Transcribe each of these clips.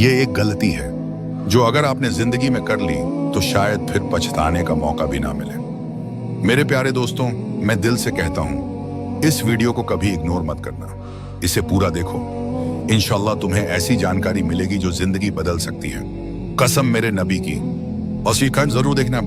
یہ ایک غلطی ہے جو اگر آپ نے زندگی میں کر لی تو شاید پھر پچھتانے کا موقع بھی نہ ملے۔ میرے پیارے دوستوں، میں دل سے کہتا ہوں اس ویڈیو کو کبھی اگنور مت کرنا، اسے پورا دیکھو۔ انشاءاللہ تمہیں ایسی جانکاری ملے گی جو زندگی بدل سکتی ہے، قسم میرے نبی کی۔ اور سیکھیں ضرور دیکھنا۔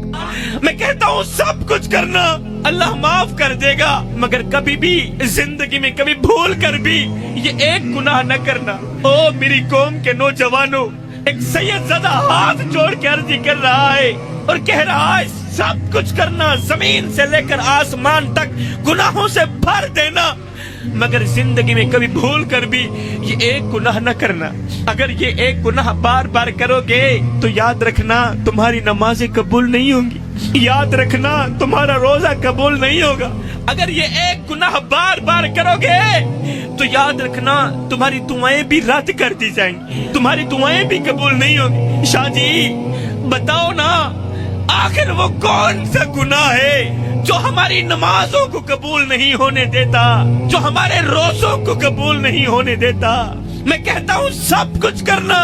میں کہتا ہوں سب کچھ کرنا اللہ معاف کر دے گا، مگر کبھی بھی زندگی میں کبھی بھول کر بھی یہ ایک گناہ نہ کرنا۔ او میری قوم کے نوجوانوں، ایک سید زدہ ہاتھ جوڑ کے عرضی کر رہا ہے اور کہہ رہا ہے سب کچھ کرنا، زمین سے لے کر آسمان تک گناہوں سے بھر دینا، مگر زندگی میں کبھی بھول کر بھی یہ ایک گناہ نہ کرنا۔ اگر یہ ایک گناہ بار بار کرو گے تو یاد رکھنا تمہاری نمازیں قبول نہیں ہوں گی، یاد رکھنا تمہارا روزہ قبول نہیں ہوگا۔ اگر یہ ایک گناہ بار بار کرو گے تو یاد رکھنا تمہاری دعائیں بھی رد کر دی جائیں گی، تمہاری دعائیں بھی قبول نہیں ہوں گی۔ شاہ جی بتاؤ نا، آخر وہ کون سا گناہ ہے جو ہماری نمازوں کو قبول نہیں ہونے دیتا، جو ہمارے روزوں کو قبول نہیں ہونے دیتا؟ میں کہتا ہوں سب کچھ کرنا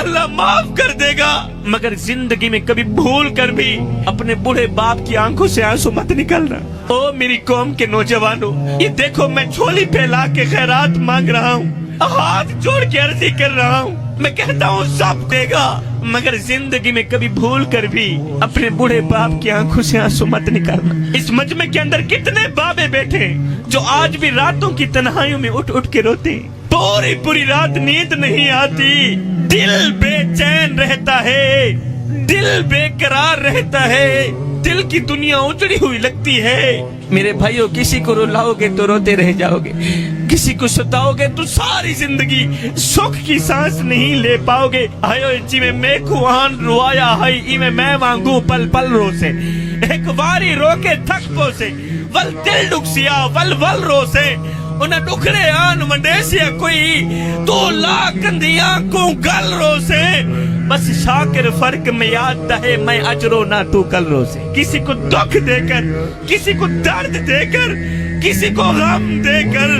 اللہ معاف کر دے گا، مگر زندگی میں کبھی بھول کر بھی اپنے بوڑھے باپ کی آنکھوں سے آنسو مت نکلنا۔ او میری قوم کے نوجوانوں، یہ دیکھو میں جھولی پھیلا کے خیرات مانگ رہا ہوں، ہاتھ جوڑ کے عرضی کر رہا ہوں۔ میں کہتا ہوں سب دے گا، مگر زندگی میں کبھی بھول کر بھی اپنے بوڑھے باپ کی آنکھوں سے آنسو مت نکالنا۔ اس مجمع کے اندر کتنے بابے بیٹھے ہیں جو آج بھی راتوں کی تنہائیوں میں اٹھ اٹھ کے روتے ہیں، پوری پوری رات نیند نہیں آتی، دل بے چین رہتا ہے، دل بے قرار رہتا ہے، دل کی دنیا اجڑی ہوئی لگتی ہے۔ میرے بھائیوں، کسی کو رلاؤ گے تو روتے رہ جاؤ گے، کسی کو ستاؤ گے تو ساری زندگی سکھ کی سانس نہیں لے پاؤ گے۔ آئیو جی میں کھوان روایا ہائی میں وانگو پل پل رو سے، ایک واری رو کے تھک پو سے، ول دل ڈکسیا ول ول رو سے، انہیں ڈکھرے آن منڈیسیا کوئی تو لاکندیاں کو گل رو سے، بس شاکر فرق میں یاد دہے میں اجرو نہ تو کل رو سے۔ کسی کو دکھ دے کر، کسی کو درد دے کر، کسی کو غم دے کر،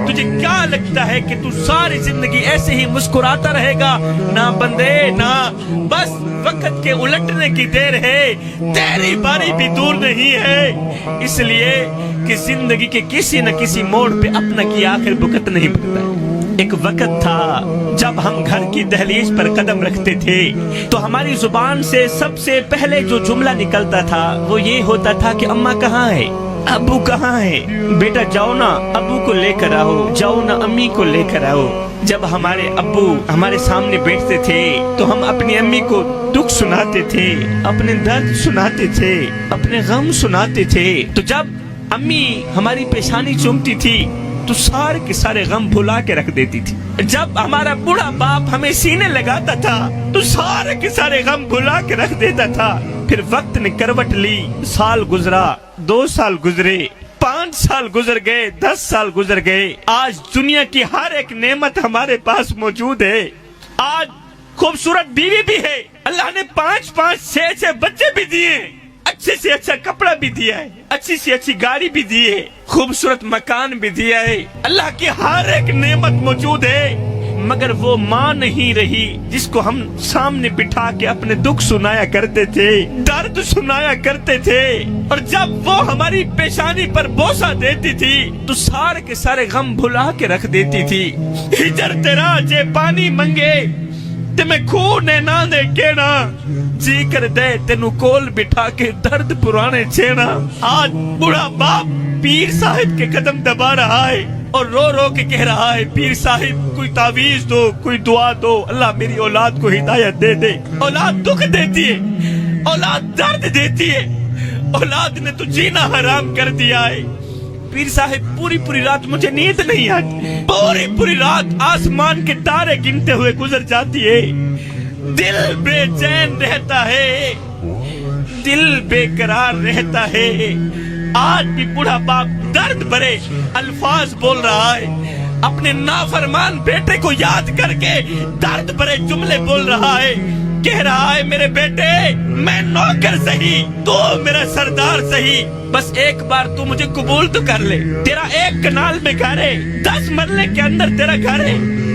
تجھے کیا لگتا ہے کہ تو ساری زندگی ایسے ہی مسکراتا رہے گا؟ نہ بندے نہ، بس وقت کے الٹنے کی دیر ہے، تیری باری بھی دور نہیں ہے، اس لیے کہ زندگی کے کسی نہ کسی موڑ پہ اپنا کی آخر بکت نہیں پڑتا۔ ایک وقت تھا جب ہم گھر کی دہلیز پر قدم رکھتے تھے تو ہماری زبان سے سب سے پہلے جو جملہ نکلتا تھا وہ یہ ہوتا تھا کہ اماں کہاں ہے، ابو کہاں ہے، بیٹا جاؤ نا ابو کو لے کر آؤ، جاؤ نا امی کو لے کر آؤ۔ جب ہمارے ابو ہمارے سامنے بیٹھتے تھے تو ہم اپنی امی کو دکھ سناتے تھے، اپنے درد سناتے تھے، اپنے غم سناتے تھے۔ تو جب امی ہماری پیشانی چومتی تھی تو سارے کے سارے غم بھلا کے رکھ دیتی تھی۔ جب ہمارا بوڑھا باپ ہمیں سینے لگاتا تھا تو سارے کے سارے غم بھلا کے رکھ دیتا تھا۔ پھر وقت نے کروٹ لی، سال گزرا، 2 سال گزرے، 5 سال گزر گئے، 10 سال گزر گئے، آج دنیا کی ہر ایک نعمت ہمارے پاس موجود ہے۔ آج خوبصورت بیوی بھی ہے، اللہ نے 5 6 بچے بھی دیے، اچھے سے اچھا کپڑا بھی دیا ہے، اچھی سے اچھی گاڑی بھی دی ہے، خوبصورت مکان بھی دیا ہے، اللہ کی ہر ایک نعمت موجود ہے، مگر وہ ماں نہیں رہی جس کو ہم سامنے بٹھا کے اپنے دکھ سنایا کرتے تھے، درد سنایا کرتے تھے، اور جب وہ ہماری پیشانی پر بوسہ دیتی تھی تو سارے کے سارے غم بھلا کے رکھ دیتی تھی۔ ہجر تیرا جے پانی منگے تے میں خونے نہ دے کینا، جی کر دے تینو کول بٹھا کے درد پرانے چھینا۔ آج بڑا باپ پیر صاحب کے قدم دبا رہا ہے اور رو رو کے کہہ رہا ہے پیر صاحب کوئی تعویذ دو، کوئی دعا دو، اللہ میری اولاد کو ہدایت دے دے۔ اولاد دکھ دیتی ہے، اولاد درد دیتی ہے، اولاد نے تو جینا حرام کر دیا ہے۔ پیر صاحب پوری پوری رات مجھے نیند نہیں آتی، پوری پوری رات آسمان کے تارے گنتے ہوئے گزر جاتی ہے، دل بے چین رہتا ہے، دل بے قرار رہتا ہے۔ آج بھی بوڑھا باپ درد بھرے الفاظ بول رہا ہے، اپنے نافرمان بیٹے کو یاد کر کے درد بھرے جملے بول رہا ہے، کہہ رہا ہے میرے بیٹے میں نوکر سہی، تو میرا سردار سہی، بس ایک بار تو مجھے قبول تو کر لے، تیرا 1 کنال میں گھر ہے، 10 مرلے کے اندر تیرا گھر ہے،